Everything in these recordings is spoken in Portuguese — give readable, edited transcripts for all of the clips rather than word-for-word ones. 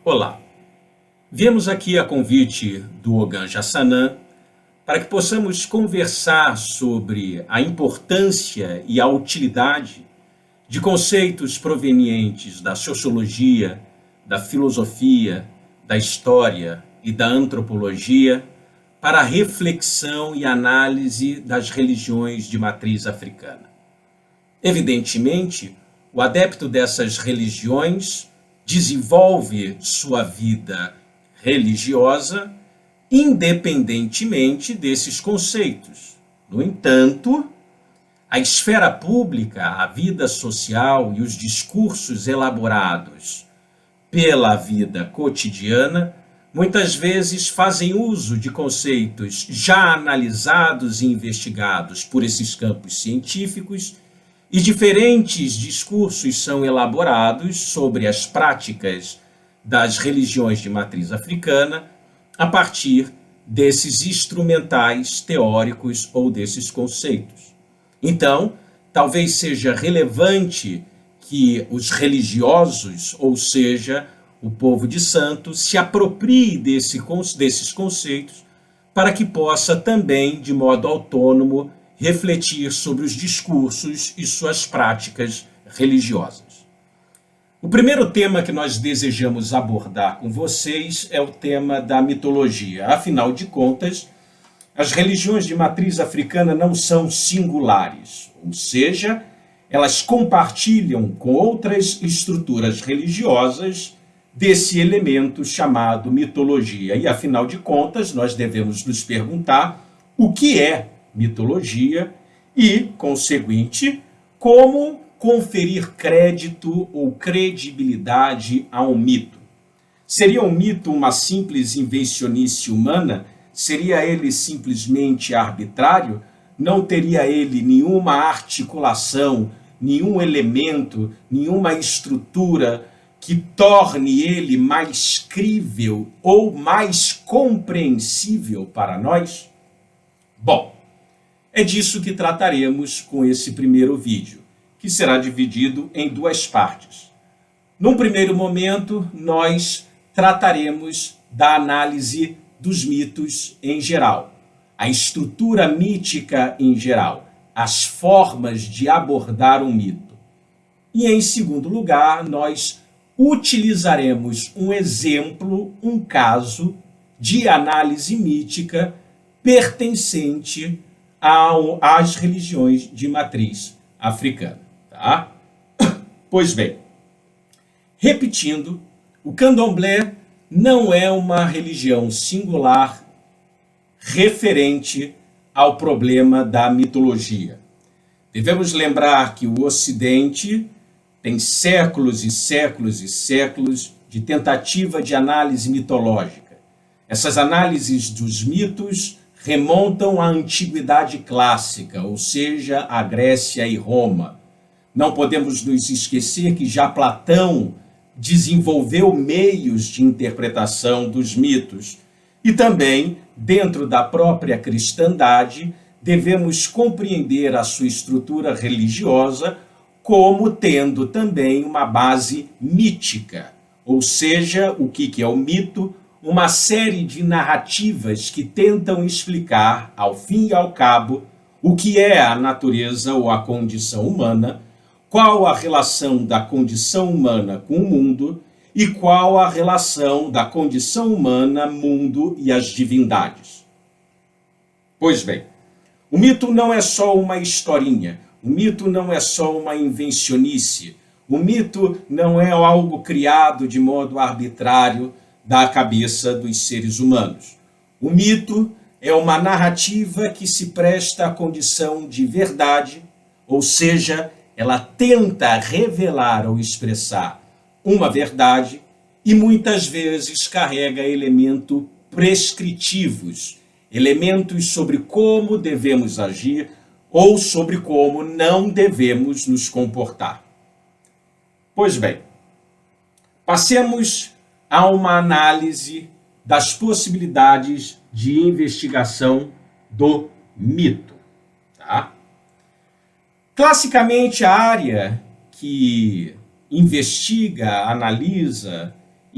Olá, viemos aqui a convite do Ogan Jassanã para que possamos conversar sobre a importância e a utilidade de conceitos provenientes da sociologia, da filosofia, da história e da antropologia para a reflexão e análise das religiões de matriz africana. Evidentemente, o adepto dessas religiões desenvolve sua vida religiosa independentemente desses conceitos. No entanto, a esfera pública, a vida social e os discursos elaborados pela vida cotidiana muitas vezes fazem uso de conceitos já analisados e investigados por esses campos científicos, e diferentes discursos são elaborados sobre as práticas das religiões de matriz africana a partir desses instrumentais teóricos ou desses conceitos. Então, talvez seja relevante que os religiosos, ou seja, o povo de santo, se aproprie desses conceitos para que possa também, de modo autônomo, refletir sobre os discursos e suas práticas religiosas. O primeiro tema que nós desejamos abordar com vocês é o tema da mitologia. Afinal de contas, as religiões de matriz africana não são singulares, ou seja, elas compartilham com outras estruturas religiosas desse elemento chamado mitologia. E, afinal de contas, nós devemos nos perguntar o que é mitologia e, conseguinte, como conferir crédito ou credibilidade a um mito. Seria um mito uma simples invencionice humana? Seria ele simplesmente arbitrário? Não teria ele nenhuma articulação, nenhum elemento, nenhuma estrutura que torne ele mais crível ou mais compreensível para nós? Bom, é disso que trataremos com esse primeiro vídeo, que será dividido em duas partes. Num primeiro momento, nós trataremos da análise dos mitos em geral, a estrutura mítica em geral, as formas de abordar um mito. E, em segundo lugar, nós utilizaremos um exemplo, um caso de análise mítica pertencente às religiões de matriz africana. Tá? Pois bem, repetindo, o candomblé não é uma religião singular referente ao problema da mitologia. Devemos lembrar que o Ocidente tem séculos e séculos e séculos de tentativa de análise mitológica. Essas análises dos mitos remontam à antiguidade clássica, ou seja, à Grécia e Roma. Não podemos nos esquecer que já Platão desenvolveu meios de interpretação dos mitos. E também, dentro da própria cristandade, devemos compreender a sua estrutura religiosa como tendo também uma base mítica. Ou seja, o que é o mito? Uma série de narrativas que tentam explicar, ao fim e ao cabo, o que é a natureza ou a condição humana, qual a relação da condição humana com o mundo e qual a relação da condição humana, mundo e as divindades. Pois bem, o mito não é só uma historinha, o mito não é só uma invencionice, o mito não é algo criado de modo arbitrário da cabeça dos seres humanos. O mito é uma narrativa que se presta à condição de verdade, ou seja, ela tenta revelar ou expressar uma verdade e muitas vezes carrega elementos prescritivos, elementos sobre como devemos agir ou sobre como não devemos nos comportar. Pois bem, passemos a uma análise das possibilidades de investigação do mito. Tá? Classicamente, a área que investiga, analisa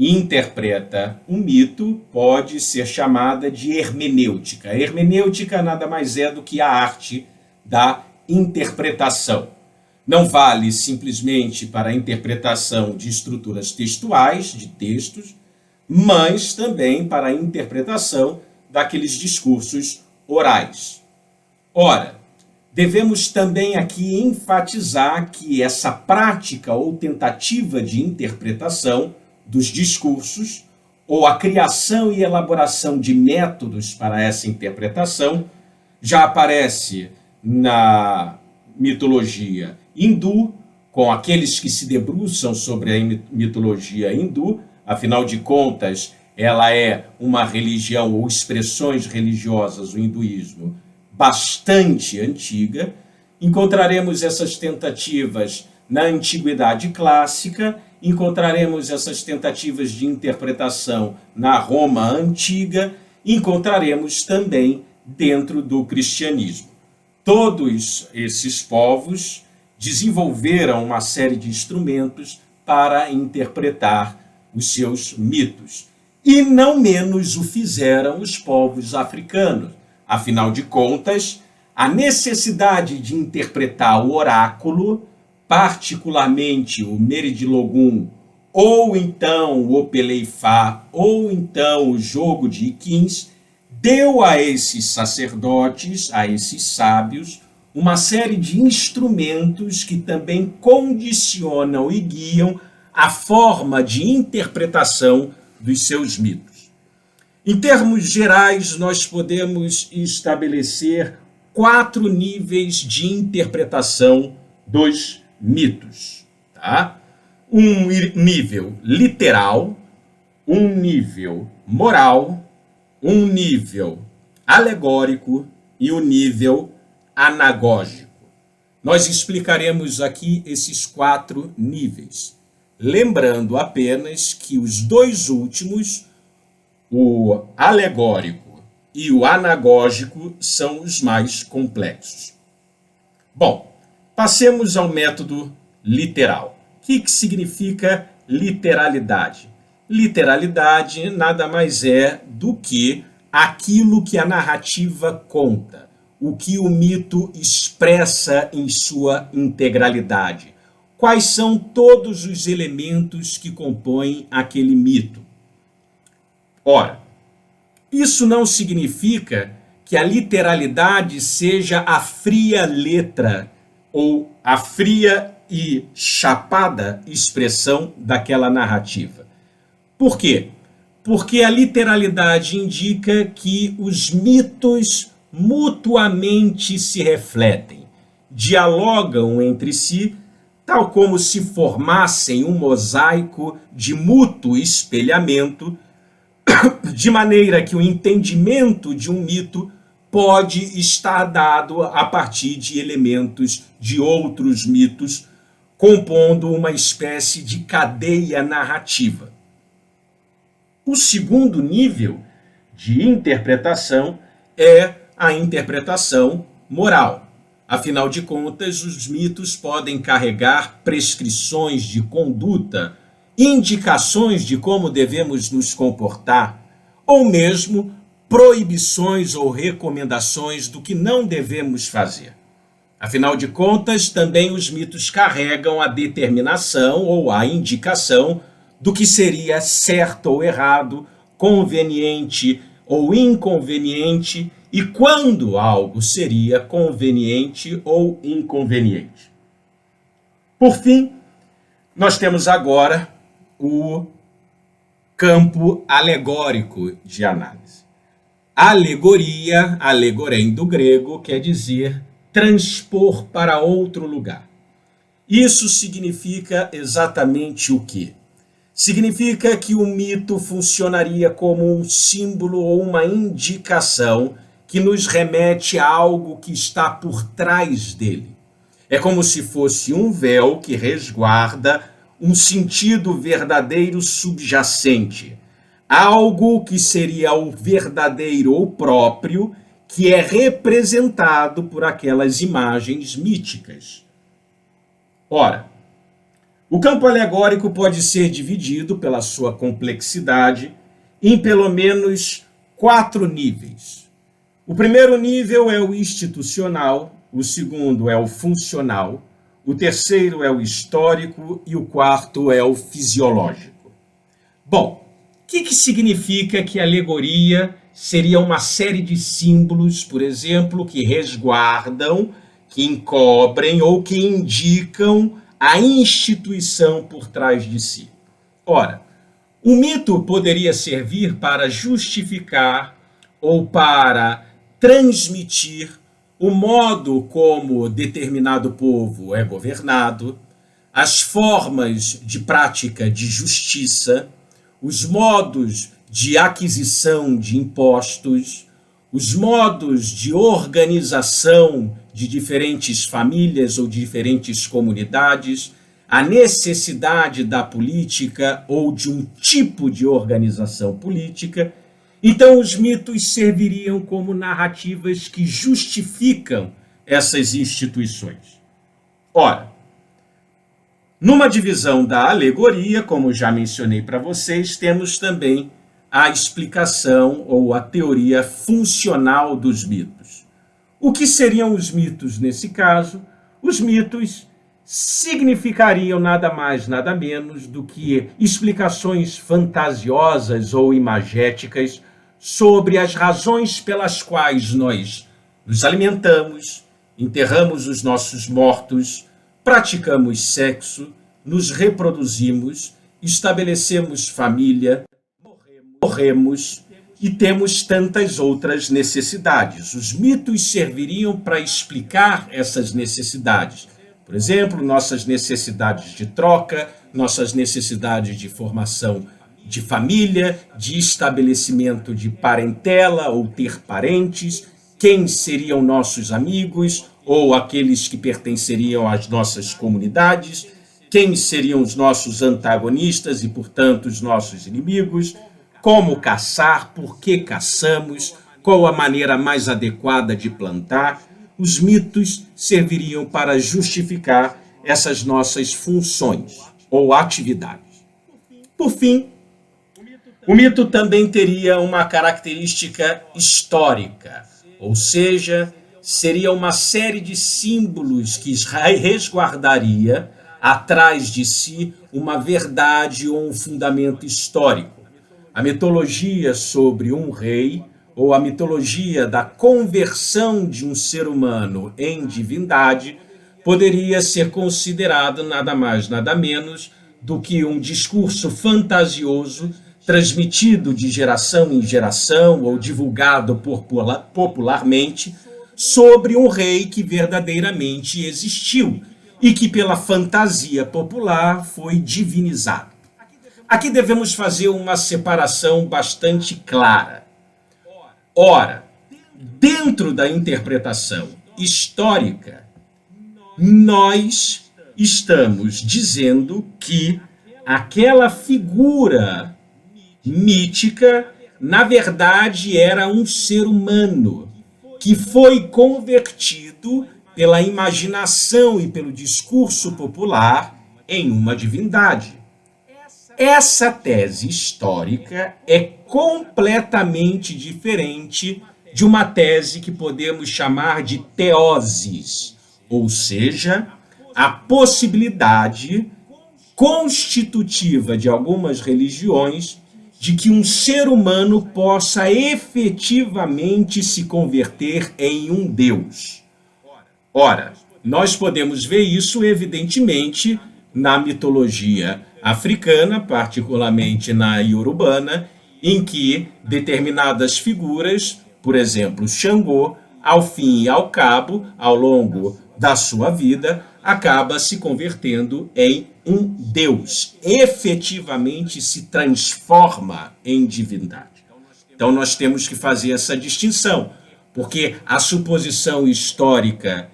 interpreta um mito pode ser chamada de hermenêutica. A hermenêutica nada mais é do que a arte da interpretação. Não vale simplesmente para a interpretação de estruturas textuais, de textos, mas também para a interpretação daqueles discursos orais. Ora, devemos também aqui enfatizar que essa prática ou tentativa de interpretação dos discursos, ou a criação e elaboração de métodos para essa interpretação, já aparece na mitologia hindu, com aqueles que se debruçam sobre a mitologia hindu. Afinal de contas, ela é uma religião ou expressões religiosas, o hinduísmo, bastante antiga. Encontraremos essas tentativas na Antiguidade Clássica, encontraremos essas tentativas de interpretação na Roma Antiga, encontraremos também dentro do cristianismo. Todos esses povos desenvolveram uma série de instrumentos para interpretar os seus mitos. E não menos o fizeram os povos africanos. Afinal de contas, a necessidade de interpretar o oráculo, particularmente o Meridilogum, ou então o Opeleifá, ou então o jogo de Iquins, deu a esses sacerdotes, a esses sábios, uma série de instrumentos que também condicionam e guiam a forma de interpretação dos seus mitos. Em termos gerais, nós podemos estabelecer 4 níveis de interpretação dos mitos. Tá? Um nível literal, um nível moral, um nível alegórico e um nível anagógico. Nós explicaremos aqui esses 4 níveis, lembrando apenas que os 2 últimos, o alegórico e o anagógico, são os mais complexos. Bom, passemos ao método literal. O que significa literalidade? Literalidade nada mais é do que aquilo que a narrativa conta, o que o mito expressa em sua integralidade. Quais são todos os elementos que compõem aquele mito? Ora, isso não significa que a literalidade seja a fria letra ou a fria e chapada expressão daquela narrativa. Por quê? Porque a literalidade indica que os mitos mutuamente se refletem, dialogam entre si, tal como se formassem um mosaico de mútuo espelhamento, de maneira que o entendimento de um mito pode estar dado a partir de elementos de outros mitos, compondo uma espécie de cadeia narrativa. O segundo nível de interpretação é a interpretação moral. Afinal de contas, os mitos podem carregar prescrições de conduta, indicações de como devemos nos comportar, ou mesmo proibições ou recomendações do que não devemos fazer. Afinal de contas, também os mitos carregam a determinação ou a indicação do que seria certo ou errado, conveniente ou inconveniente, e quando algo seria conveniente ou inconveniente. Por fim, nós temos agora o campo alegórico de análise. Alegoria, alegorém do grego, quer dizer transpor para outro lugar. Isso significa exatamente o quê? Significa que o mito funcionaria como um símbolo ou uma indicação que nos remete a algo que está por trás dele. É como se fosse um véu que resguarda um sentido verdadeiro subjacente, algo que seria o verdadeiro ou próprio, que é representado por aquelas imagens míticas. Ora, O campo alegórico pode ser dividido, pela sua complexidade, em pelo menos 4 níveis. O primeiro nível é o institucional, o segundo é o funcional, o terceiro é o histórico e o quarto é o fisiológico. Bom, o que significa que a alegoria seria uma série de símbolos, por exemplo, que resguardam, que encobrem ou que indicam a instituição por trás de si? Ora, o mito poderia servir para justificar ou para transmitir o modo como determinado povo é governado, as formas de prática de justiça, os modos de aquisição de impostos, os modos de organização de diferentes famílias ou de diferentes comunidades, a necessidade da política ou de um tipo de organização política. Então, os mitos serviriam como narrativas que justificam essas instituições. Ora, numa divisão da alegoria, como já mencionei para vocês, temos também a explicação ou a teoria funcional dos mitos. O que seriam os mitos nesse caso? Os mitos significariam nada mais, nada menos do que explicações fantasiosas ou imagéticas sobre as razões pelas quais nós nos alimentamos, enterramos os nossos mortos, praticamos sexo, nos reproduzimos, estabelecemos família, morremos e temos tantas outras necessidades. Os mitos serviriam para explicar essas necessidades. Por exemplo, nossas necessidades de troca, nossas necessidades de formação de família, de estabelecimento de parentela ou ter parentes, quem seriam nossos amigos ou aqueles que pertenceriam às nossas comunidades, quem seriam os nossos antagonistas e, portanto, os nossos inimigos, como caçar, por que caçamos, qual a maneira mais adequada de plantar. Os mitos serviriam para justificar essas nossas funções ou atividades. Por fim, o mito também teria uma característica histórica, ou seja, seria uma série de símbolos que resguardaria atrás de si uma verdade ou um fundamento histórico. A mitologia sobre um rei ou a mitologia da conversão de um ser humano em divindade poderia ser considerado nada mais, nada menos do que um discurso fantasioso transmitido de geração em geração ou divulgado popularmente sobre um rei que verdadeiramente existiu e que pela fantasia popular foi divinizado. Aqui devemos fazer uma separação bastante clara. Ora, dentro da interpretação histórica, nós estamos dizendo que aquela figura mítica, na verdade, era um ser humano que foi convertido pela imaginação e pelo discurso popular em uma divindade. Essa tese histórica é completamente diferente de uma tese que podemos chamar de teoses, ou seja, a possibilidade constitutiva de algumas religiões de que um ser humano possa efetivamente se converter em um Deus. Ora, nós podemos ver isso, evidentemente, na mitologia africana, particularmente na iorubana, em que determinadas figuras, por exemplo, Xangô, ao fim e ao cabo, ao longo da sua vida, acaba se convertendo em um Deus, efetivamente se transforma em divindade. Então nós temos que fazer essa distinção, porque a suposição histórica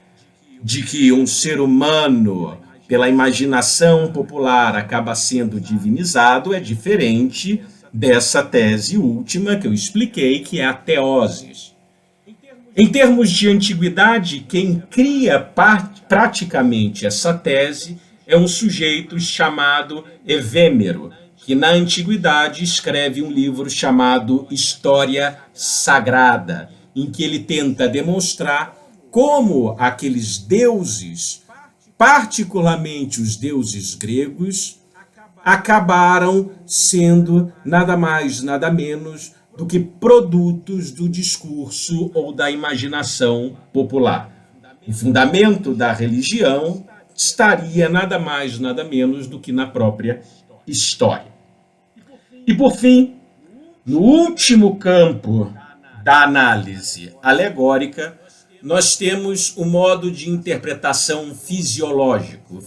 de que um ser humano, pela imaginação popular, acaba sendo divinizado é diferente dessa tese última que eu expliquei, que é a teoses. Em termos de antiguidade, quem cria praticamente essa tese é um sujeito chamado Evêmero, que na antiguidade escreve um livro chamado História Sagrada, em que ele tenta demonstrar como aqueles deuses, particularmente os deuses gregos, acabaram sendo nada mais, nada menos do que produtos do discurso ou da imaginação popular. O fundamento da religião estaria nada mais, nada menos do que na própria história. E por fim, no último campo da análise alegórica, nós temos o modo de interpretação fisiológico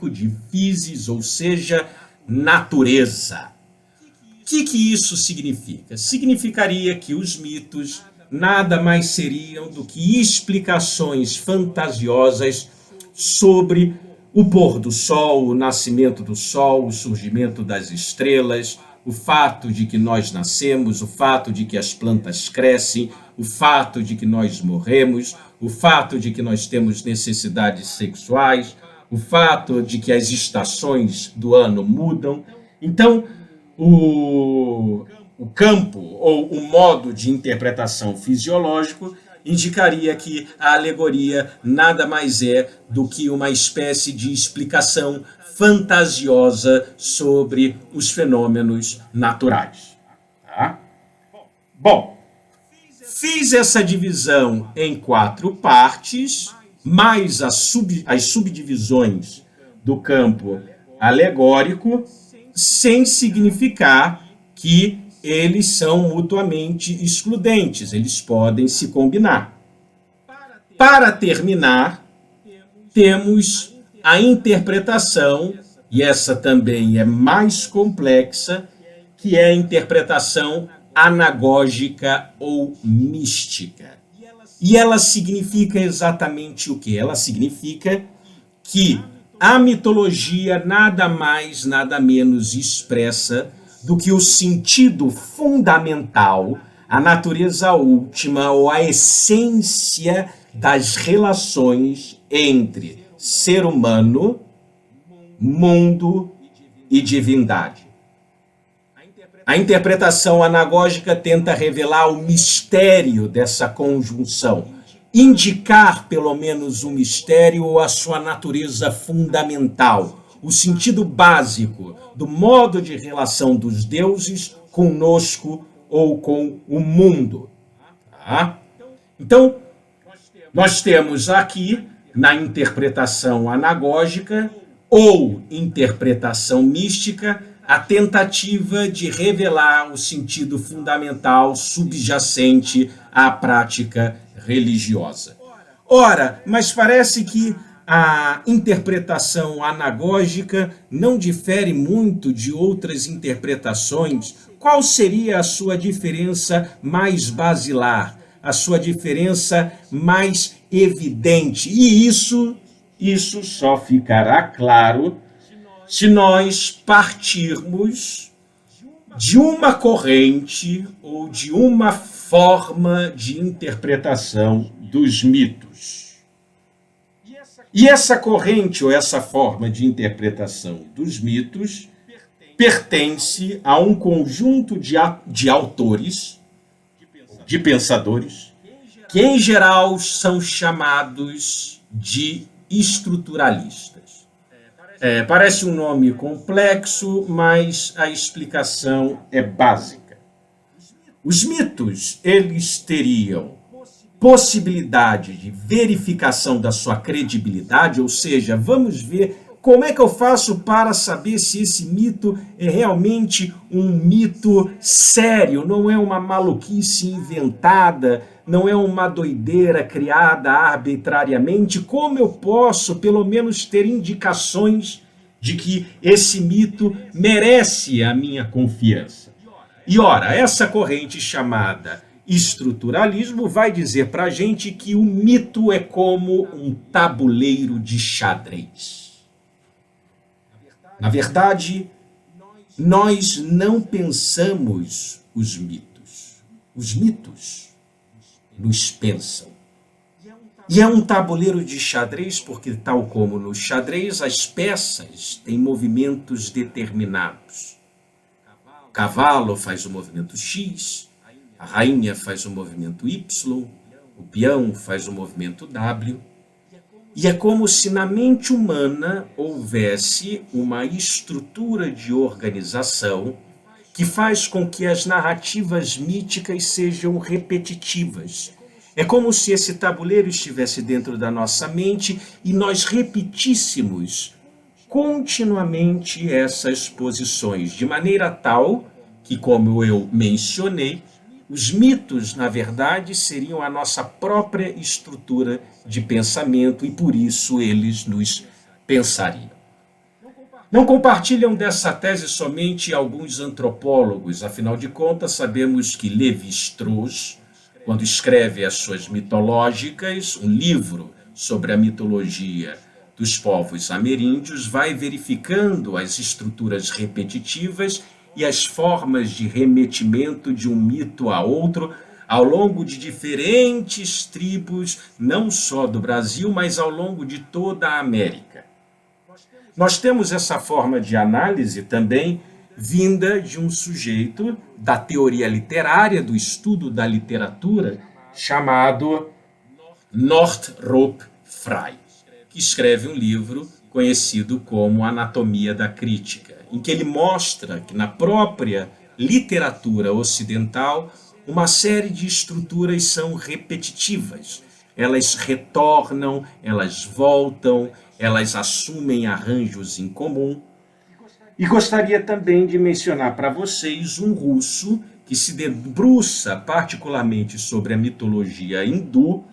de physis, ou seja, natureza. O que isso significa? Significaria que os mitos nada mais seriam do que explicações fantasiosas sobre o pôr do sol, o nascimento do sol, o surgimento das estrelas, o fato de que nós nascemos, o fato de que as plantas crescem, o fato de que nós morremos, o fato de que nós temos necessidades sexuais, o fato de que as estações do ano mudam. Então, o campo ou o modo de interpretação fisiológico indicaria que a alegoria nada mais é do que uma espécie de explicação fantasiosa sobre os fenômenos naturais. Tá? Bom, fiz essa divisão em 4 partes, mais as subdivisões do campo alegórico, sem significar que eles são mutuamente excludentes, eles podem se combinar. Para terminar, temos a interpretação, e essa também é mais complexa, que é a interpretação anagógica ou mística. E ela significa exatamente o quê? Ela significa que a mitologia nada mais, nada menos expressa do que o sentido fundamental, a natureza última ou a essência das relações entre ser humano, mundo e divindade. A interpretação anagógica tenta revelar o mistério dessa conjunção, indicar pelo menos o mistério ou a sua natureza fundamental, o sentido básico do modo de relação dos deuses conosco ou com o mundo. Tá? Então, nós temos aqui, na interpretação anagógica ou interpretação mística, a tentativa de revelar o sentido fundamental subjacente à prática religiosa. Ora, mas parece que a interpretação anagógica não difere muito de outras interpretações. Qual seria a sua diferença mais basilar, a sua diferença mais evidente? E isso só ficará claro se nós partirmos de uma corrente ou de uma forma de interpretação dos mitos. E essa corrente ou essa forma de interpretação dos mitos pertence a um conjunto de autores, de pensadores, que em geral são chamados de estruturalistas. Parece um nome complexo, mas a explicação é básica. Os mitos, eles teriam possibilidade de verificação da sua credibilidade, ou seja, vamos ver como é que eu faço para saber se esse mito é realmente um mito sério, não é uma maluquice inventada, não é uma doideira criada arbitrariamente. Como eu posso, pelo menos, ter indicações de que esse mito merece a minha confiança? E, ora, essa corrente chamada estruturalismo vai dizer para a gente que o mito é como um tabuleiro de xadrez. Na verdade, nós não pensamos os mitos. Os mitos nos pensam. E é um tabuleiro de xadrez porque, tal como no xadrez, as peças têm movimentos determinados. O cavalo faz o movimento X, a rainha faz o movimento Y, o peão faz o movimento W. E é como se na mente humana houvesse uma estrutura de organização que faz com que as narrativas míticas sejam repetitivas. É como se esse tabuleiro estivesse dentro da nossa mente e nós repetíssemos continuamente essas posições, de maneira tal que, como eu mencionei, os mitos, na verdade, seriam a nossa própria estrutura de pensamento e por isso eles nos pensariam. Não compartilham dessa tese somente alguns antropólogos, afinal de contas, sabemos que Lévi-Strauss, quando escreve as suas mitológicas, um livro sobre a mitologia dos povos ameríndios, vai verificando as estruturas repetitivas e as formas de remetimento de um mito a outro ao longo de diferentes tribos, não só do Brasil, mas ao longo de toda a América. Nós temos essa forma de análise também vinda de um sujeito da teoria literária, do estudo da literatura, chamado Northrop Frye, que escreve um livro conhecido como Anatomia da Crítica, em que ele mostra que na própria literatura ocidental uma série de estruturas são repetitivas. Elas retornam, elas voltam, elas assumem arranjos em comum. E gostaria também de mencionar para vocês um russo que se debruça particularmente sobre a mitologia hindu,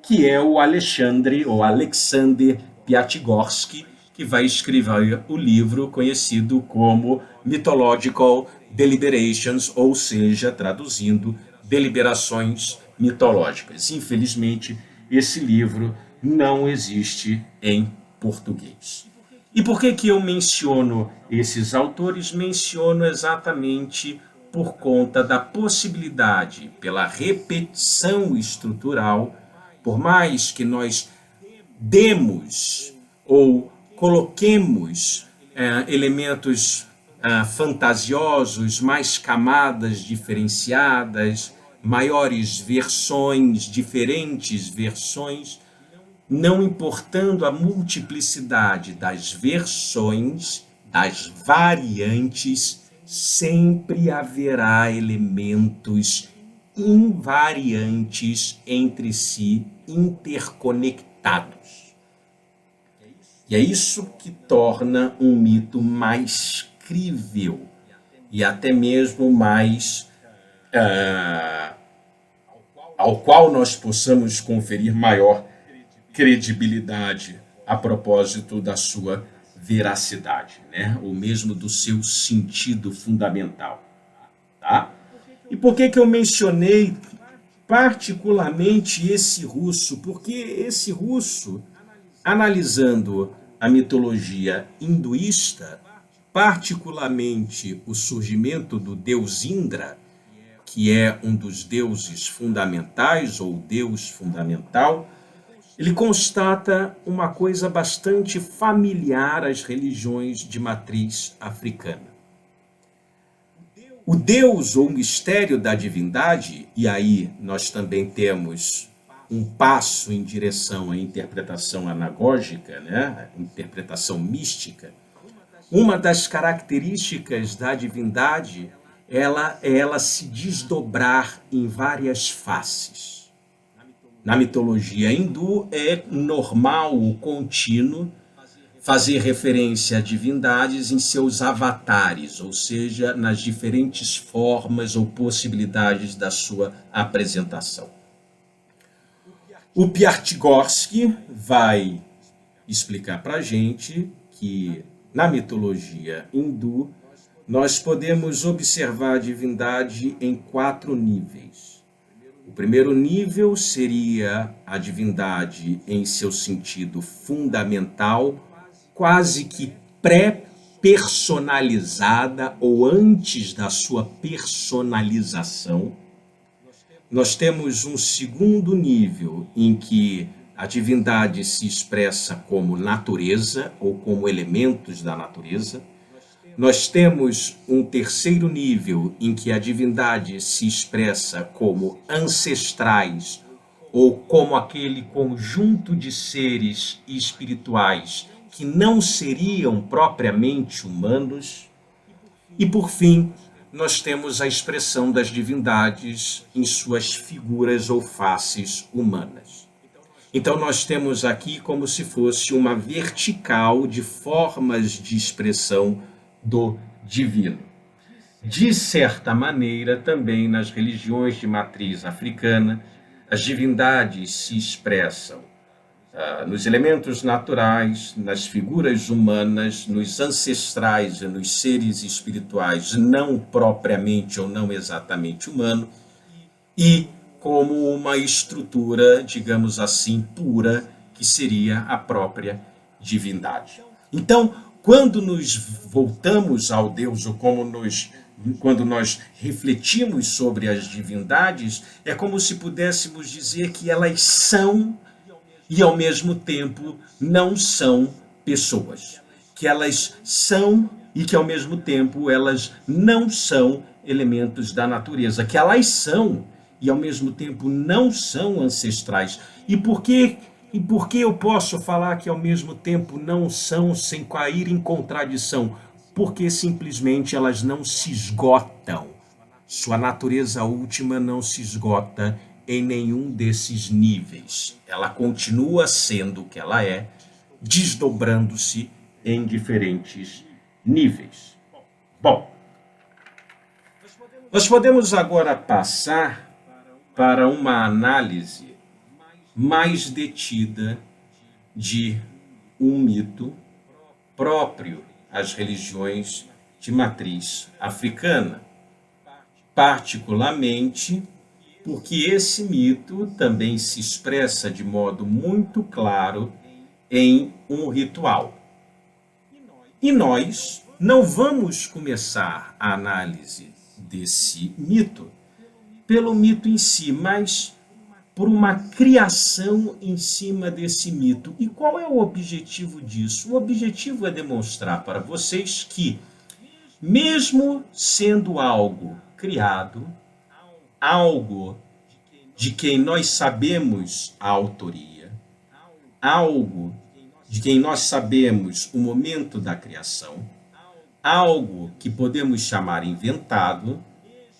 que é o Alexander Piatigorsky, que vai escrever o livro conhecido como Mythological Deliberations, ou seja, traduzindo, Deliberações Mitológicas. Infelizmente, esse livro não existe em português. E por que eu menciono esses autores? Menciono exatamente por conta da possibilidade, pela repetição estrutural, por mais que nós demos ou coloquemos elementos fantasiosos, mais camadas diferenciadas, maiores versões, diferentes versões, não importando a multiplicidade das versões, das variantes, sempre haverá elementos invariantes entre si, interconectados. E é isso que torna um mito mais crível e até mesmo mais ao qual nós possamos conferir maior credibilidade a propósito da sua veracidade, né? Ou mesmo do seu sentido fundamental. Tá? E por que eu mencionei particularmente esse russo? Porque esse russo, analisando a mitologia hinduísta, particularmente o surgimento do deus Indra, que é um dos deuses fundamentais ou deus fundamental, ele constata uma coisa bastante familiar às religiões de matriz africana. O Deus ou mistério da divindade, e aí nós também temos um passo em direção à interpretação anagógica, né? Interpretação mística. Uma das características da divindade é ela se desdobrar em várias faces. Na mitologia hindu é normal o contínuo fazer referência a divindades em seus avatares, ou seja, nas diferentes formas ou possibilidades da sua apresentação. O Piatigorsky vai explicar para a gente que na mitologia hindu nós podemos observar a divindade em 4 níveis. O primeiro nível seria a divindade em seu sentido fundamental, quase que pré-personalizada ou antes da sua personalização. Nós temos um segundo nível em que a divindade se expressa como natureza ou como elementos da natureza. Nós temos um terceiro nível em que a divindade se expressa como ancestrais ou como aquele conjunto de seres espirituais que não seriam propriamente humanos. E, por fim, nós temos a expressão das divindades em suas figuras ou faces humanas. Então, nós temos aqui como se fosse uma vertical de formas de expressão do divino. De certa maneira, também nas religiões de matriz africana, as divindades se expressam nos elementos naturais, nas figuras humanas, nos ancestrais e nos seres espirituais não propriamente ou não exatamente humano, e como uma estrutura, digamos assim, pura, que seria a própria divindade. Então, quando nos voltamos ao Deus, ou quando nós refletimos sobre as divindades, é como se pudéssemos dizer que elas são e, ao mesmo tempo, não são pessoas. Que elas são e que, ao mesmo tempo, elas não são elementos da natureza. Que elas são e, ao mesmo tempo, não são ancestrais. E por que eu posso falar que, ao mesmo tempo, não são sem cair em contradição? Porque, simplesmente, elas não se esgotam. Sua natureza última não se esgota em nenhum desses níveis. Ela continua sendo o que ela é, desdobrando-se em diferentes níveis. Bom, nós podemos agora passar para uma análise mais detida de um mito próprio às religiões de matriz africana, particularmente porque esse mito também se expressa de modo muito claro em um ritual. E nós não vamos começar a análise desse mito pelo mito em si, mas por uma criação em cima desse mito. E qual é o objetivo disso? O objetivo é demonstrar para vocês que, mesmo sendo algo criado, algo de quem nós sabemos a autoria, algo de quem nós sabemos o momento da criação, algo que podemos chamar inventado,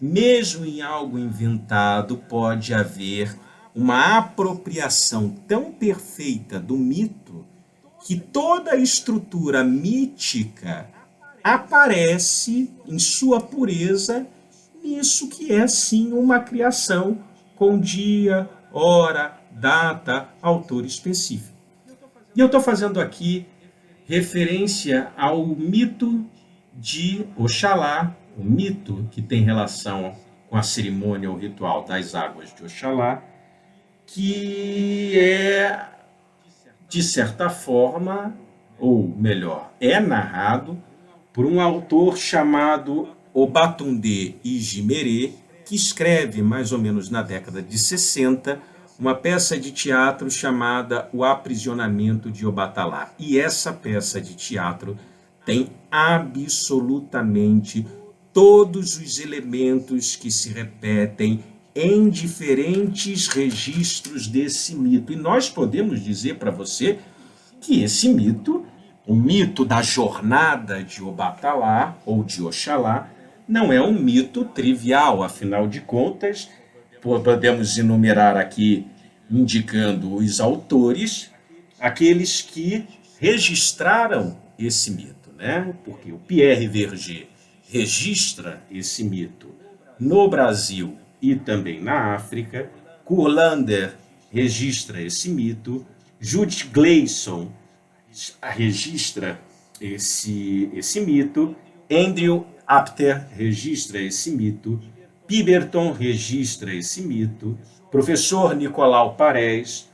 mesmo em algo inventado pode haver uma apropriação tão perfeita do mito que toda a estrutura mítica aparece em sua pureza nisso que é sim uma criação com dia, hora, data, autor específico. E eu estou fazendo aqui referência ao mito de Oxalá, o mito que tem relação com a cerimônia ou ritual das águas de Oxalá, que é, de certa forma, ou melhor, é narrado por um autor chamado Obatunde Ijimere, que escreve, mais ou menos na década de 60, uma peça de teatro chamada O Aprisionamento de Obatalá. E essa peça de teatro tem absolutamente todos os elementos que se repetem em diferentes registros desse mito. E nós podemos dizer para você que esse mito, o mito da jornada de Obatalá ou de Oxalá, não é um mito trivial, afinal de contas, podemos enumerar aqui, indicando os autores, aqueles que registraram esse mito, né? Porque o Pierre Verger registra esse mito no Brasil e também na África, Kurlander registra esse mito, Judith Gleason registra esse mito, Andrew Apter registra esse mito, Piberton registra esse mito, professor Nicolau Parés,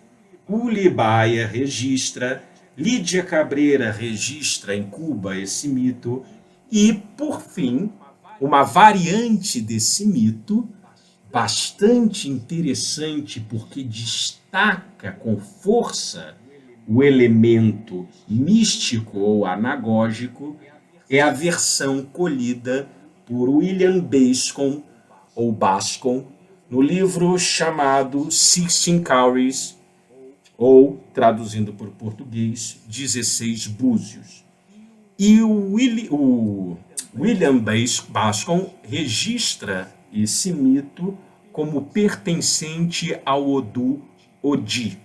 Uli Baia registra, Lídia Cabreira registra em Cuba esse mito, e, por fim, uma variante desse mito bastante interessante porque destaca com força o elemento místico ou anagógico, é a versão colhida por William Bascom, ou Bascom, no livro chamado Sixteen Cowries, ou, traduzindo para o português, 16 Búzios. E o William Bascom registra esse mito como pertencente ao Odu Odi.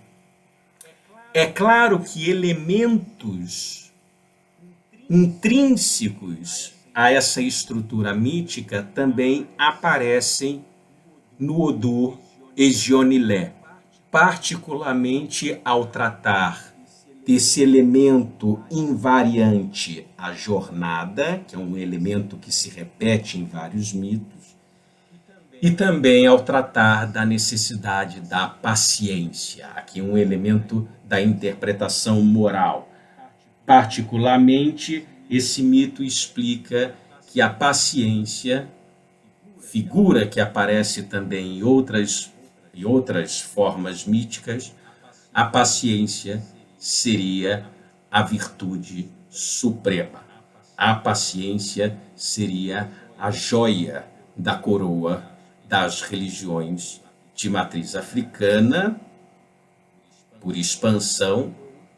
É claro que elementos intrínsecos a essa estrutura mítica também aparecem no Odu Egionilé, particularmente ao tratar desse elemento invariante, a jornada, que é um elemento que se repete em vários mitos, e também ao tratar da necessidade da paciência, aqui um elemento da interpretação moral. Particularmente, esse mito explica que a paciência, figura que aparece também em outras formas míticas, a paciência seria a virtude suprema. A paciência seria a joia da coroa das religiões de matriz africana, por expansão,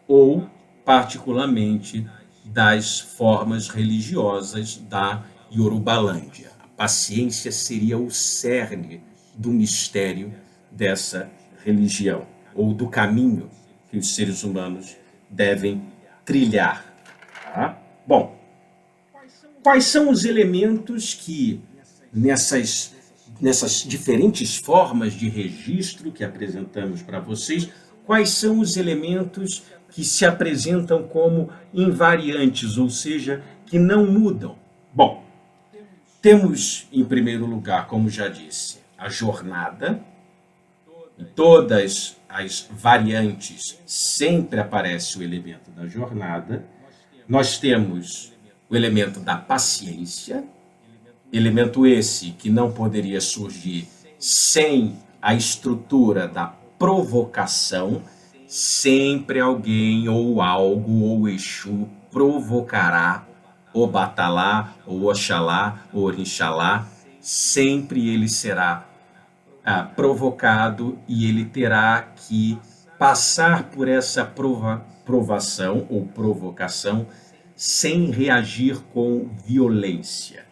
ou particularmente das formas religiosas da Yorubalândia. A paciência seria o cerne do mistério dessa religião, ou do caminho que os seres humanos devem trilhar. Tá? Bom, quais são os elementos que nessas diferentes formas de registro que apresentamos para vocês, quais são os elementos que se apresentam como invariantes, ou seja, que não mudam? Bom, temos, em primeiro lugar, como já disse, a jornada. Em todas as variantes sempre aparece o elemento da jornada. Nós temos o elemento da paciência, elemento esse que não poderia surgir sem a estrutura da provocação. Sempre alguém ou algo ou Exu provocará Obatalá, ou Oxalá, ou Orixalá. Sempre ele será provocado e ele terá que passar por essa provação ou provocação sem reagir com violência.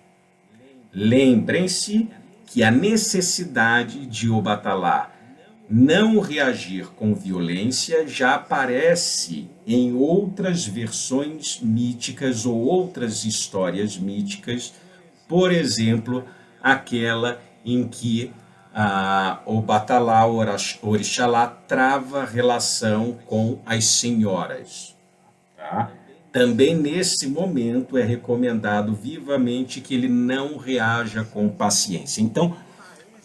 Lembrem-se que a necessidade de Obatalá não reagir com violência já aparece em outras versões míticas ou outras histórias míticas, por exemplo, aquela em que Obatalá, Orixalá, trava relação com as senhoras. Tá? Também nesse momento é recomendado vivamente que ele não reaja com paciência. Então,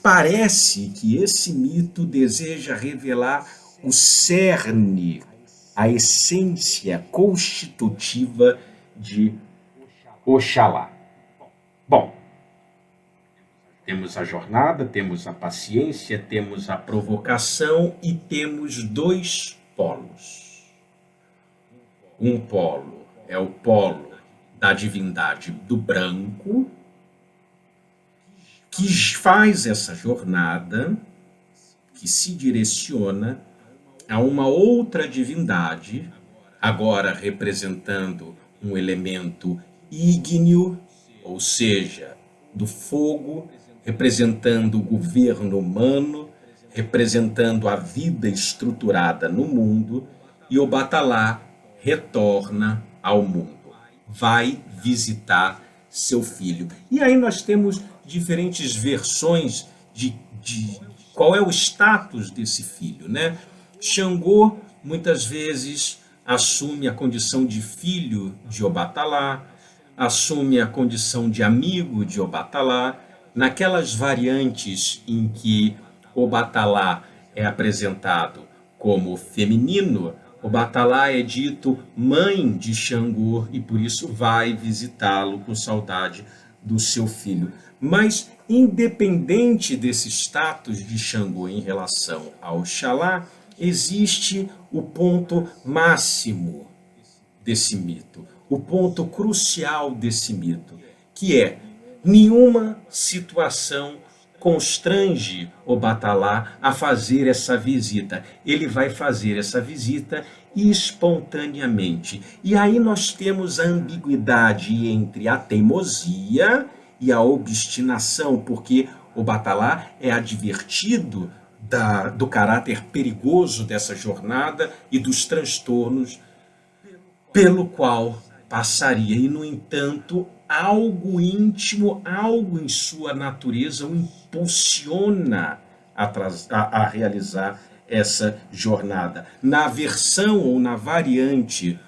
parece que esse mito deseja revelar o cerne, a essência constitutiva de Oxalá. Bom, temos a jornada, temos a paciência, temos a provocação e temos dois polos. Um polo é o polo da divindade do branco, que faz essa jornada, que se direciona a uma outra divindade, agora representando um elemento ígneo, ou seja, do fogo, representando o governo humano, representando a vida estruturada no mundo, e Obatalá retorna ao mundo, vai visitar seu filho. E aí nós temos diferentes versões de qual é o status desse filho, né? Xangô muitas vezes assume a condição de filho de Obatalá, assume a condição de amigo de Obatalá. Naquelas variantes em que Obatalá é apresentado como feminino, Obatalá é dito mãe de Xangô e por isso vai visitá-lo com saudade do seu filho. Mas, independente desse status de Xangô em relação a Oxalá, existe o ponto máximo desse mito, o ponto crucial desse mito, que é: nenhuma situação constrange o Batalá a fazer essa visita. Ele vai fazer essa visita espontaneamente. E aí nós temos a ambiguidade entre a teimosia e a obstinação, porque o Batalá é advertido do caráter perigoso dessa jornada e dos transtornos pelo qual passaria. E, no entanto, algo íntimo, algo em sua natureza o impulsiona a realizar essa jornada. Na versão ou na variante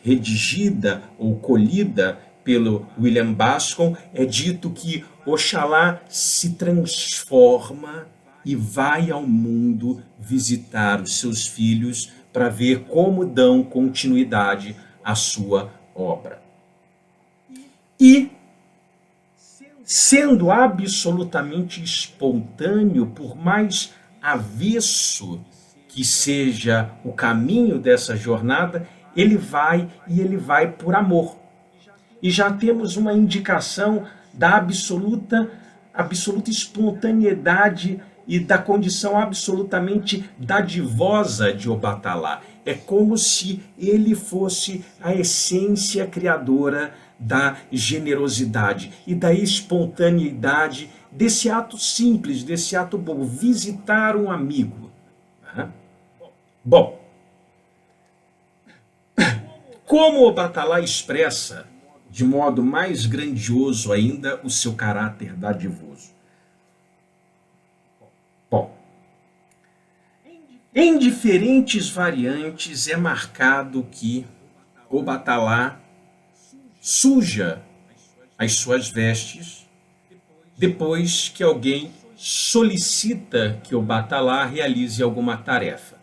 redigida ou colhida pelo William Bascom, é dito que Oxalá se transforma e vai ao mundo visitar os seus filhos para ver como dão continuidade à sua obra. E, sendo absolutamente espontâneo, por mais avesso que seja o caminho dessa jornada, ele vai por amor. E já temos uma indicação da absoluta espontaneidade e da condição absolutamente dadivosa de Obatalá. É como se ele fosse a essência criadora da generosidade e da espontaneidade desse ato simples, desse ato bom, visitar um amigo. Bom, como Obatalá expressa de modo mais grandioso ainda o seu caráter dadivoso? Bom, em diferentes variantes é marcado que Obatalá suja as suas vestes depois que alguém solicita que Obatalá realize alguma tarefa.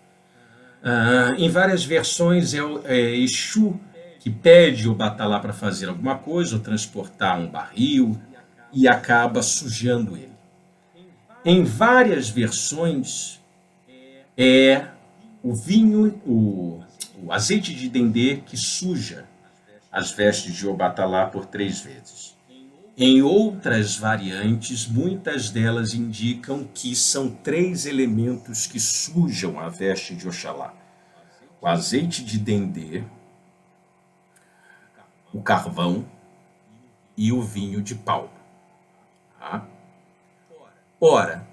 Em várias versões é Exu que pede Obatalá para fazer alguma coisa, ou transportar um barril, e acaba sujando ele. Em várias versões é o vinho, o azeite de dendê que suja as vestes de Obatalá por 3 vezes. Em outras variantes, muitas delas indicam que são 3 elementos que sujam a veste de Oxalá: o azeite de dendê, o carvão e o vinho de palma. Ora,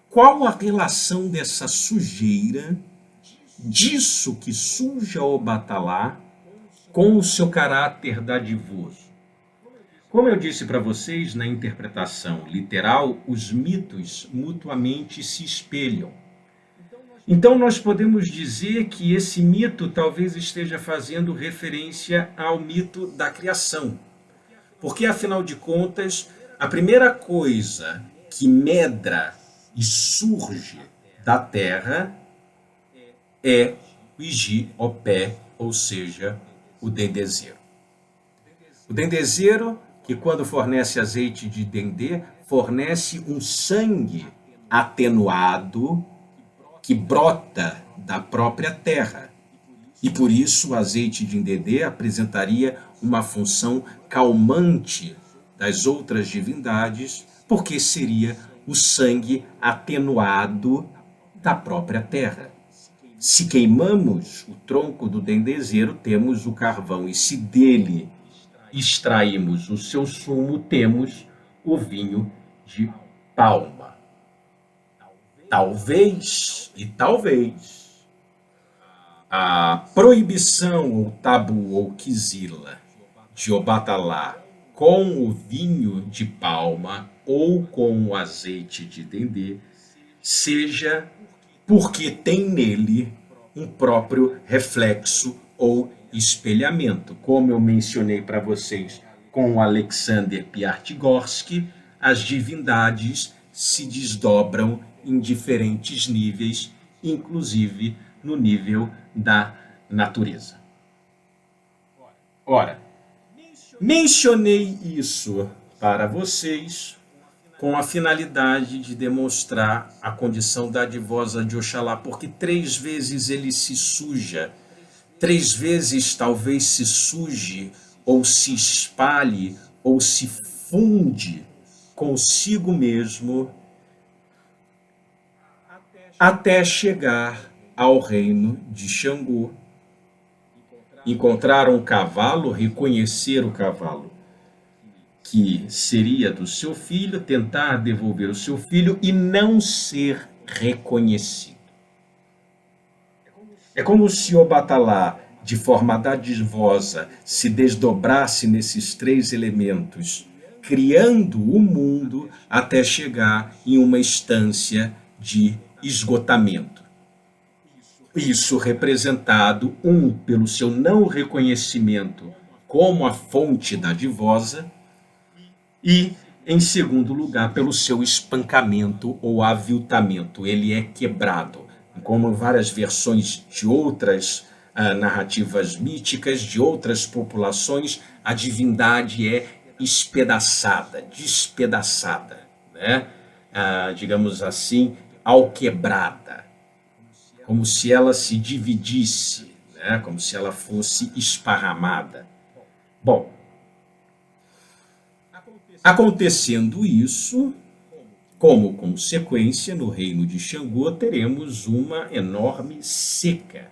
qual a relação dessa sujeira, disso que suja Obatalá, com o seu caráter dadivoso? Como eu disse para vocês, na interpretação literal, os mitos mutuamente se espelham. Então nós podemos dizer que esse mito talvez esteja fazendo referência ao mito da criação. Porque, afinal de contas, a primeira coisa que medra e surge da terra é o Iji-Opé, ou seja, o dendezeiro. O dendezeiro, que quando fornece azeite de dendê, fornece um sangue atenuado que brota da própria terra. E por isso o azeite de dendê apresentaria uma função calmante das outras divindades, porque seria o sangue atenuado da própria terra. Se queimamos o tronco do dendezeiro, temos o carvão, e se dele extraímos o seu sumo, temos o vinho de palma. Talvez a proibição ou tabu ou quizila de Obatalá com o vinho de palma ou com o azeite de dendê seja porque tem nele um próprio reflexo ou espelhamento. Como eu mencionei para vocês com o Alexander Piatigorsky, as divindades se desdobram em diferentes níveis, inclusive no nível da natureza. Ora, Mencionei isso para vocês com a finalidade de demonstrar a condição dadivosa de Oxalá, porque 3 vezes ele se suja, 3 vezes talvez se suje, ou se espalhe, ou se funde consigo mesmo, até chegar ao reino de Xangô. Encontrar um cavalo, reconhecer o cavalo, que seria do seu filho, tentar devolver o seu filho e não ser reconhecido. É como se Obatalá, de forma dadivosa, se desdobrasse nesses 3 elementos, criando o mundo até chegar em uma instância de esgotamento. Isso representado, pelo seu não reconhecimento como a fonte dadivosa, e, em segundo lugar, pelo seu espancamento ou aviltamento. Ele é quebrado. Como várias versões de outras narrativas míticas, de outras populações, a divindade é espedaçada, despedaçada, né? Digamos assim, alquebrada, como se ela se dividisse, né? Como se ela fosse esparramada. Bom, acontecendo isso, como consequência, no reino de Xangô teremos uma enorme seca.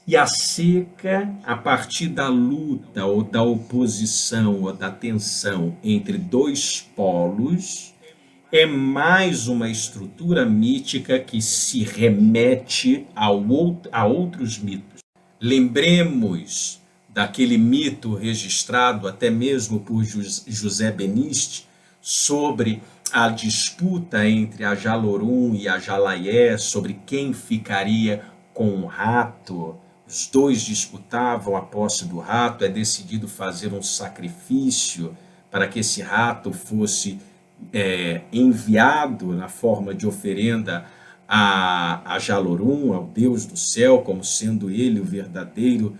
E a seca, a partir da luta ou da oposição ou da tensão entre 2 polos, é mais uma estrutura mítica que se remete a outros mitos. Lembremos daquele mito registrado até mesmo por José Beniste sobre a disputa entre a Jalorum e a Jalaié sobre quem ficaria com o rato. Os 2 disputavam a posse do rato, é decidido fazer um sacrifício para que esse rato fosse enviado na forma de oferenda a Jalorum, ao Deus do céu, como sendo ele o verdadeiro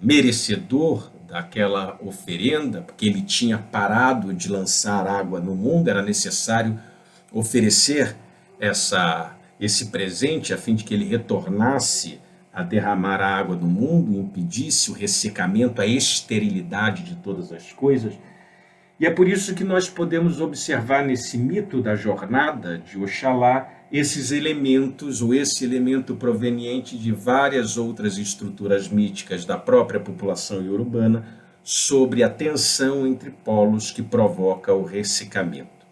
merecedor daquela oferenda, porque ele tinha parado de lançar água no mundo, era necessário oferecer esse presente a fim de que ele retornasse a derramar a água no mundo, impedisse o ressecamento, a esterilidade de todas as coisas. E é por isso que nós podemos observar nesse mito da jornada de Oxalá esses elementos, ou esse elemento proveniente de várias outras estruturas míticas da própria população iorubana sobre a tensão entre polos que provoca o ressecamento.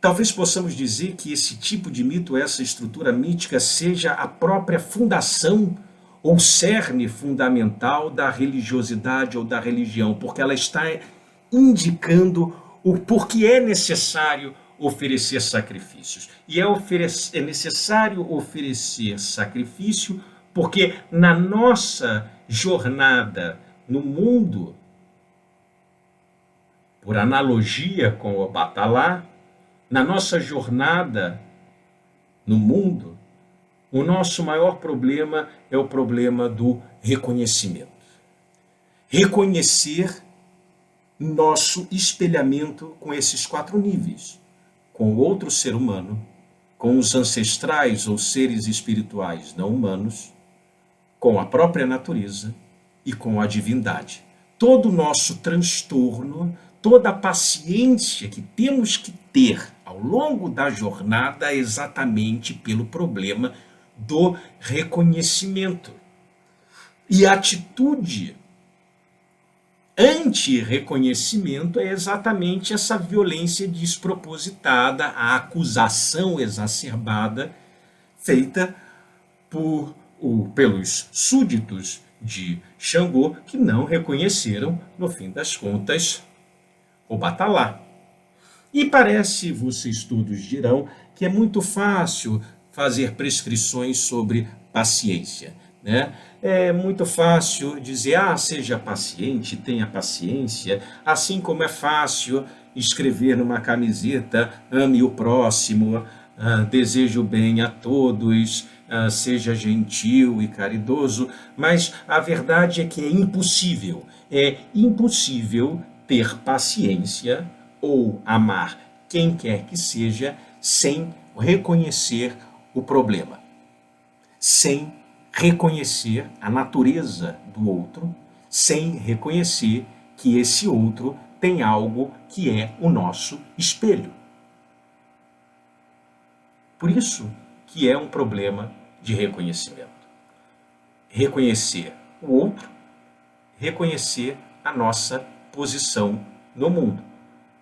Talvez possamos dizer que esse tipo de mito, essa estrutura mítica, seja a própria fundação ou cerne fundamental da religiosidade ou da religião, porque ela está indicando o porquê é necessário oferecer sacrifícios. E é necessário oferecer sacrifício porque na nossa jornada no mundo, por analogia com o Obatalá, na nossa jornada no mundo, o nosso maior problema é o problema do reconhecimento. Reconhecer nosso espelhamento com esses 4 níveis, com o outro ser humano, com os ancestrais ou seres espirituais não humanos, com a própria natureza e com a divindade. Todo o nosso transtorno, toda a paciência que temos que ter ao longo da jornada é exatamente pelo problema do reconhecimento. E a atitude anti-reconhecimento é exatamente essa violência despropositada, a acusação exacerbada feita pelos súditos de Xangô que não reconheceram, no fim das contas, Obatalá. E parece, vocês todos dirão, que é muito fácil fazer prescrições sobre paciência, né? É muito fácil dizer, seja paciente, tenha paciência, assim como é fácil escrever numa camiseta, ame o próximo, deseje o bem a todos, seja gentil e caridoso, mas a verdade é que é impossível ter paciência ou amar quem quer que seja sem reconhecer o problema, sem reconhecer a natureza do outro, sem reconhecer que esse outro tem algo que é o nosso espelho. Por isso que é um problema de reconhecimento. Reconhecer o outro, reconhecer a nossa posição no mundo.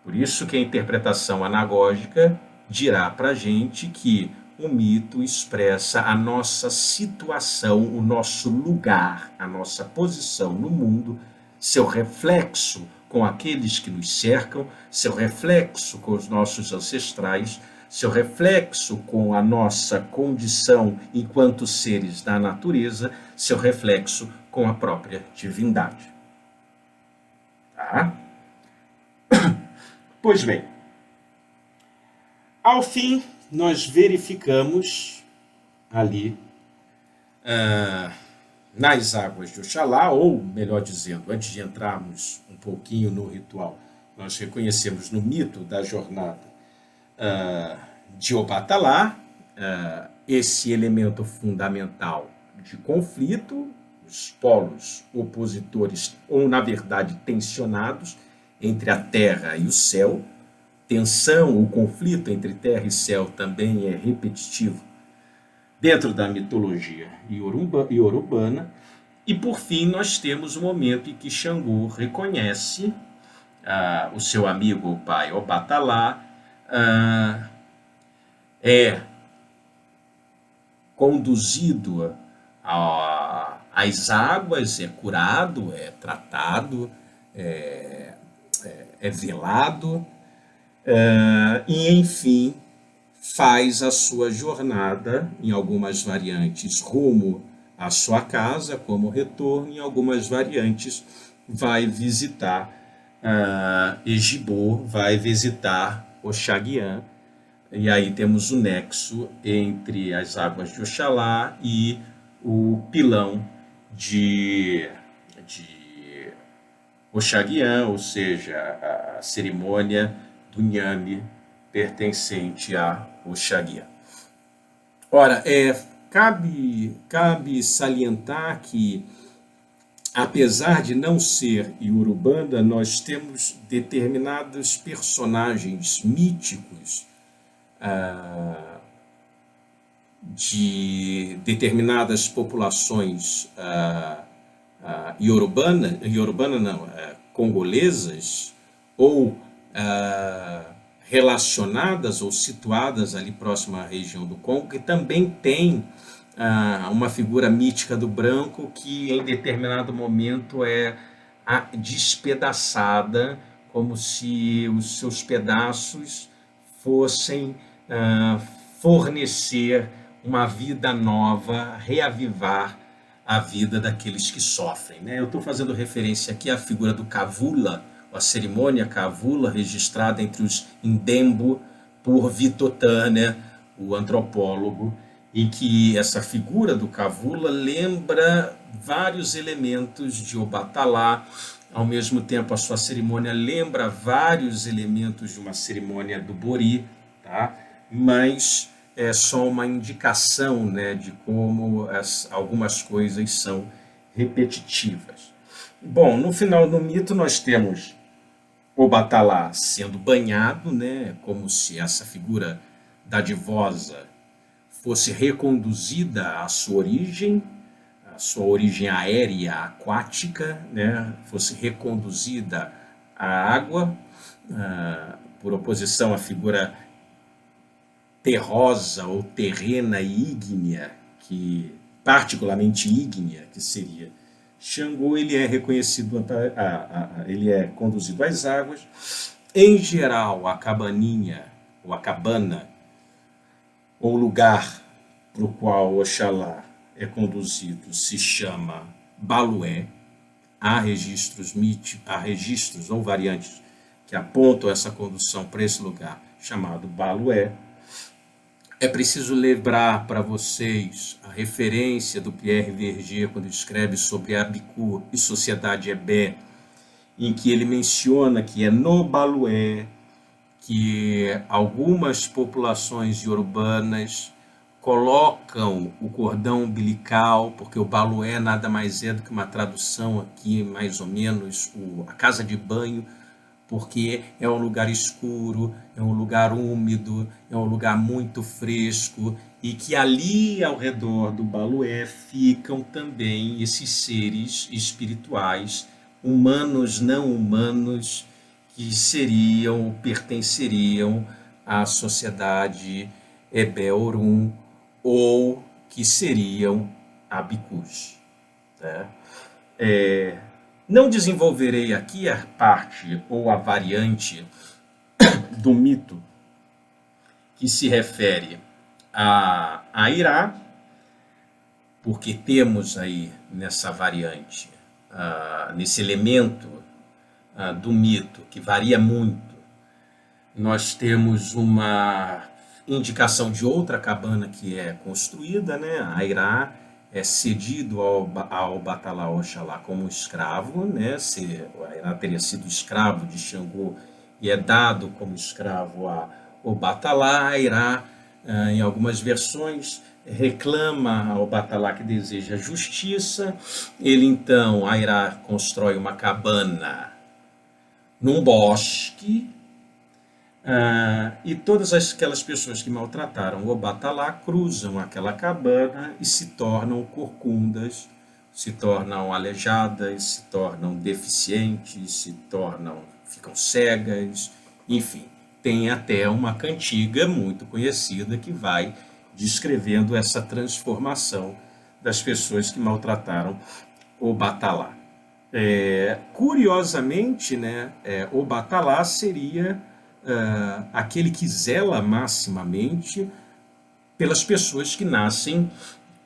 Por isso que a interpretação anagógica dirá para a gente que o mito expressa a nossa situação, o nosso lugar, a nossa posição no mundo, seu reflexo com aqueles que nos cercam, seu reflexo com os nossos ancestrais, seu reflexo com a nossa condição enquanto seres da natureza, seu reflexo com a própria divindade. Tá? Pois bem, ao fim nós verificamos ali nas águas de Oxalá, ou melhor dizendo, antes de entrarmos um pouquinho no ritual, nós reconhecemos no mito da jornada de Obatalá esse elemento fundamental de conflito, os polos opositores, ou na verdade tensionados, entre a terra e o céu. Tensão, o conflito entre terra e céu também é repetitivo dentro da mitologia iorubana. E por fim nós temos o momento em que Xangô reconhece o seu amigo, o pai Obatalá, é conduzido às águas, é curado, é tratado, é velado, e enfim faz a sua jornada, em algumas variantes, rumo à sua casa, como retorno, em algumas variantes vai visitar Egibô, vai visitar Oxaguian, e aí temos o nexo entre as águas de Oxalá e o pilão de Oxaguian, ou seja, a cerimônia do Nhame pertencente a Oxaguian. Ora, cabe salientar que, apesar de não ser iorubanda, nós temos determinados personagens míticos de determinadas populações congolesas, ou relacionadas ou situadas ali próximo à região do Congo, que também tem uma figura mítica do branco que em determinado momento é despedaçada, como se os seus pedaços fossem fornecer uma vida nova, reavivar a vida daqueles que sofrem, né? Eu estou fazendo referência aqui à figura do Kavula, a cerimônia Kavula, registrada entre os Ndembo por Vitor Turner, o antropólogo, em que essa figura do Kavula lembra vários elementos de Obatalá. Ao mesmo tempo, a sua cerimônia lembra vários elementos de uma cerimônia do Bori, tá? Mas é só uma indicação, né, de como algumas coisas são repetitivas. Bom, no final do mito nós temos Obatalá sendo banhado, né, como se essa figura dadivosa fosse reconduzida à sua origem aérea, aquática, né, fosse reconduzida à água, por oposição à figura terrosa ou terrena e ígnea, particularmente ígnea, que seria Xangô. Ele é reconhecido, ele é conduzido às águas. Em geral, a cabaninha, ou a cabana, ou lugar para o qual Oxalá é conduzido, se chama Balué. Há registros ou variantes que apontam essa condução para esse lugar chamado Balué. É preciso lembrar para vocês a referência do Pierre Verger quando escreve sobre Abikur e Sociedade Ebé, em que ele menciona que é no Balué que algumas populações urbanas colocam o cordão umbilical, porque o balué nada mais é do que uma tradução aqui, mais ou menos, a casa de banho, porque é um lugar escuro, é um lugar úmido, é um lugar muito fresco, e que ali ao redor do balué ficam também esses seres espirituais, humanos, não humanos, que pertenceriam à sociedade Ebé-Orum, ou que seriam Abicus. Né? Não desenvolverei aqui a parte ou a variante do mito que se refere a Irá, porque temos aí nessa variante, nesse elemento do mito, que varia muito, nós temos uma indicação de outra cabana que é construída, né? A Irá é cedido ao Batalá Oxalá como escravo, né? A Irá teria sido escravo de Xangô e é dado como escravo ao Batalá. A Irá, em algumas versões, reclama ao Batalá que deseja justiça. Ele então, a Irá constrói uma cabana num bosque, e todas aquelas pessoas que maltrataram o Batalá cruzam aquela cabana e se tornam corcundas, se tornam aleijadas, se tornam deficientes, ficam cegas, enfim. Tem até uma cantiga muito conhecida que vai descrevendo essa transformação das pessoas que maltrataram o Batalá. Curiosamente, né, o Batalá seria aquele que zela maximamente pelas pessoas que nascem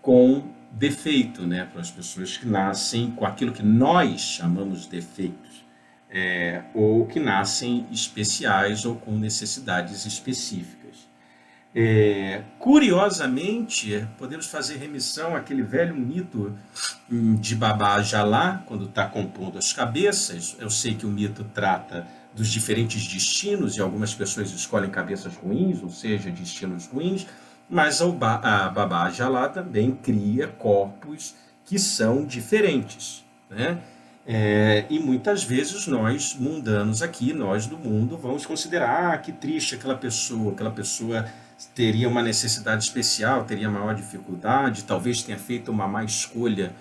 com defeito, né, pelas pessoas que nascem com aquilo que nós chamamos de defeitos, ou que nascem especiais ou com necessidades específicas. Curiosamente, podemos fazer remissão àquele velho mito de Babá Jalá, quando está compondo as cabeças. Eu sei que o mito trata dos diferentes destinos, e algumas pessoas escolhem cabeças ruins, ou seja, destinos ruins, mas a Babá Jalá também cria corpos que são diferentes, né? E muitas vezes nós, mundanos aqui, nós do mundo, vamos considerar que triste aquela pessoa teria uma necessidade especial, teria maior dificuldade, talvez tenha feito uma má escolha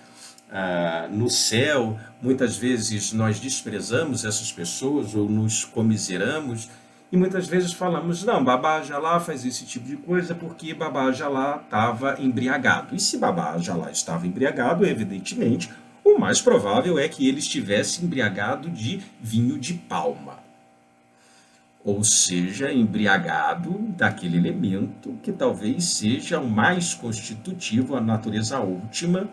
no céu. Muitas vezes nós desprezamos essas pessoas ou nos comiseramos, e muitas vezes falamos, não, Babá Jalá faz esse tipo de coisa porque Babá Jalá estava embriagado. E se Babá Jalá estava embriagado, evidentemente, o mais provável é que ele estivesse embriagado de vinho de palma. Ou seja, embriagado daquele elemento que talvez seja o mais constitutivo, a natureza última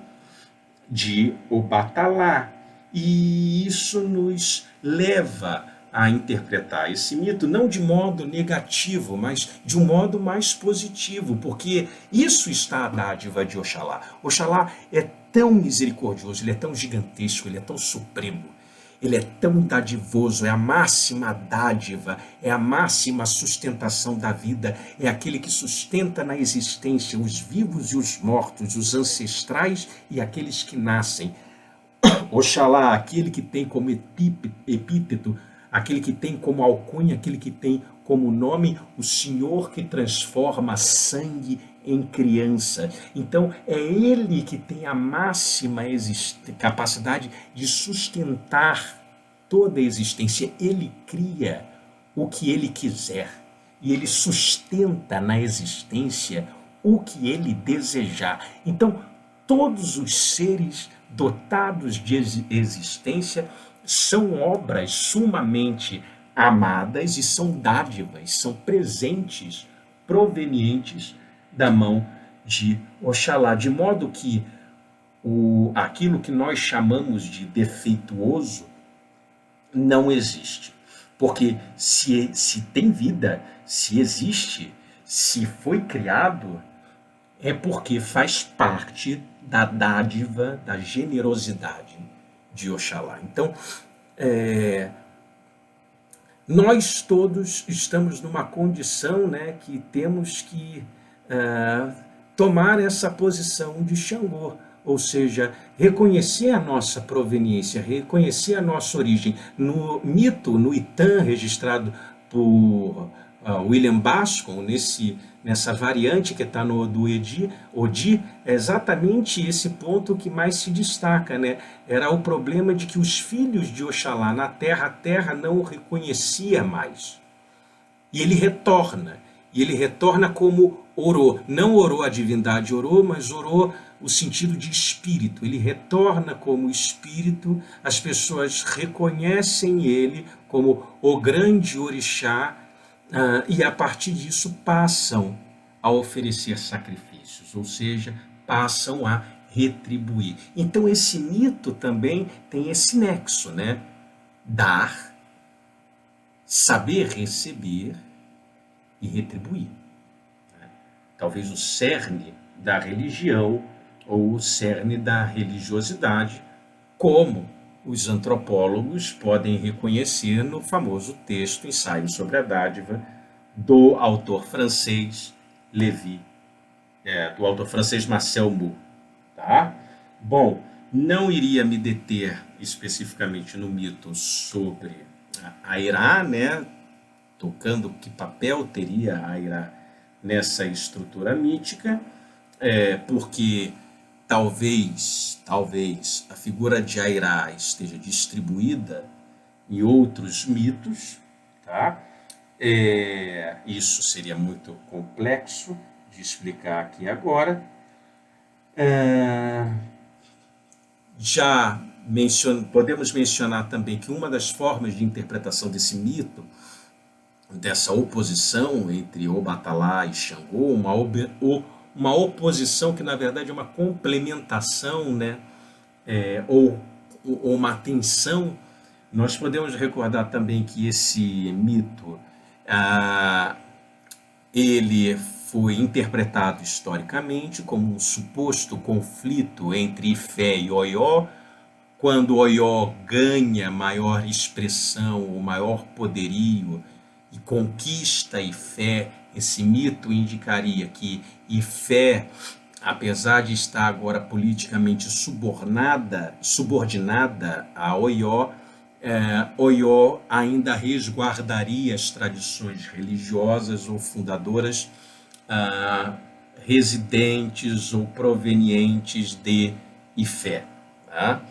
de Obatalá. E isso nos leva a interpretar esse mito não de modo negativo, mas de um modo mais positivo, porque isso está a dádiva de Oxalá. Oxalá é tão misericordioso, ele é tão gigantesco, ele é tão supremo, ele é tão dadivoso, é a máxima dádiva, é a máxima sustentação da vida, é aquele que sustenta na existência os vivos e os mortos, os ancestrais e aqueles que nascem. Oxalá, aquele que tem como epíteto, aquele que tem como alcunha, aquele que tem como nome o Senhor que transforma sangue em criança. Então, é Ele que tem a máxima capacidade de sustentar toda a existência. Ele cria o que Ele quiser e Ele sustenta na existência o que Ele desejar. Então, todos os seres dotados de existência são obras sumamente amadas e são dádivas, são presentes provenientes da mão de Oxalá, de modo que aquilo que nós chamamos de defeituoso não existe. Porque se tem vida, se existe, Se foi criado, é porque faz parte da dádiva, da generosidade de Oxalá. Então, nós todos estamos numa condição, né, que temos que tomar essa posição de Xangô, ou seja, reconhecer a nossa proveniência, reconhecer a nossa origem. No mito, no Itan, registrado por William Bascom, nessa variante que está no do Odi, é exatamente esse ponto que mais se destaca, né? Era o problema de que os filhos de Oxalá na terra, a terra não o reconhecia mais. E ele retorna como Orô, não Orô a divindade Orô, mas Orô o sentido de espírito. Ele retorna como espírito, as pessoas reconhecem ele como o grande orixá, e a partir disso passam a oferecer sacrifícios, ou seja, passam a retribuir. Então esse mito também tem esse nexo, né? Dar, saber receber e retribuir. Talvez o cerne da religião ou o cerne da religiosidade, como os antropólogos podem reconhecer no famoso texto Ensaio sobre a Dádiva, do autor francês do autor francês Marcel Mauss. Tá? Bom, não iria me deter especificamente no mito sobre a Irá, né? Tocando que papel teria a Irá nessa estrutura mítica, porque talvez a figura de Airá esteja distribuída em outros mitos, tá? Isso seria muito complexo de explicar aqui agora. Podemos mencionar também que uma das formas de interpretação desse mito, dessa oposição entre Obatalá e Xangô, uma oposição que na verdade é uma complementação, né? Ou uma tensão. Nós podemos recordar também que esse mito ele foi interpretado historicamente como um suposto conflito entre Ifé e Oió, quando Oió ganha maior expressão, o maior poderio e conquista Ifé. Esse mito indicaria que Ifé, apesar de estar agora politicamente subordinada a Oió, Oió ainda resguardaria as tradições religiosas ou fundadoras residentes ou provenientes de Ifé. Tá?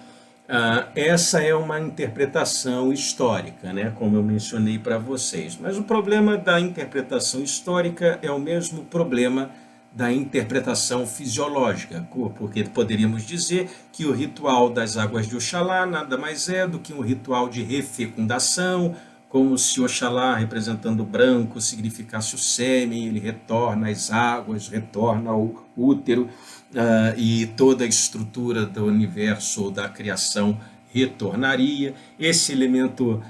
Essa é uma interpretação histórica, né, como eu mencionei para vocês. Mas o problema da interpretação histórica é o mesmo problema da interpretação fisiológica, porque poderíamos dizer que o ritual das águas de Oxalá nada mais é do que um ritual de refecundação, como se Oxalá, representando o branco, significasse o sêmen, ele retorna às águas, retorna ao útero, e toda a estrutura do universo ou da criação retornaria. Esse elemento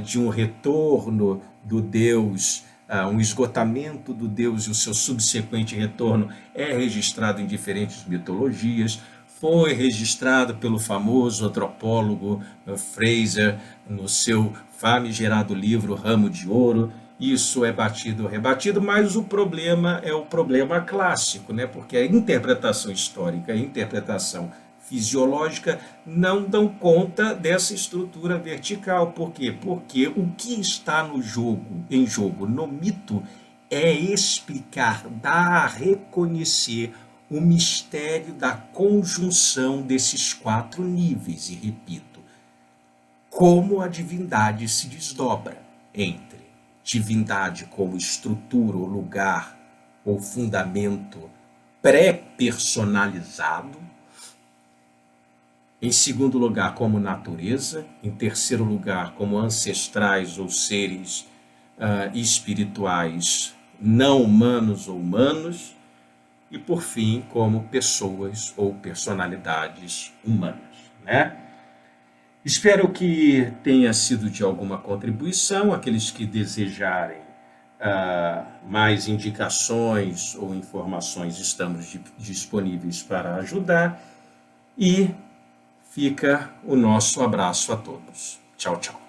de um retorno do Deus, um esgotamento do Deus e o seu subsequente retorno é registrado em diferentes mitologias. Foi registrado pelo famoso antropólogo Fraser no seu famigerado livro Ramo de Ouro. Isso é batido, rebatido, mas o problema é o problema clássico, né? Porque a interpretação histórica e a interpretação fisiológica não dão conta dessa estrutura vertical. Por quê? Porque o que está em jogo no mito é explicar, dar a reconhecer o mistério da conjunção desses 4 níveis. E repito, como a divindade se desdobra entre divindade como estrutura ou lugar ou fundamento pré-personalizado, em segundo lugar como natureza, em terceiro lugar como ancestrais ou seres espirituais não humanos ou humanos, e por fim como pessoas ou personalidades humanas, né? Espero que tenha sido de alguma contribuição. Aqueles que desejarem mais indicações ou informações, estamos disponíveis para ajudar. E fica o nosso abraço a todos. Tchau, tchau.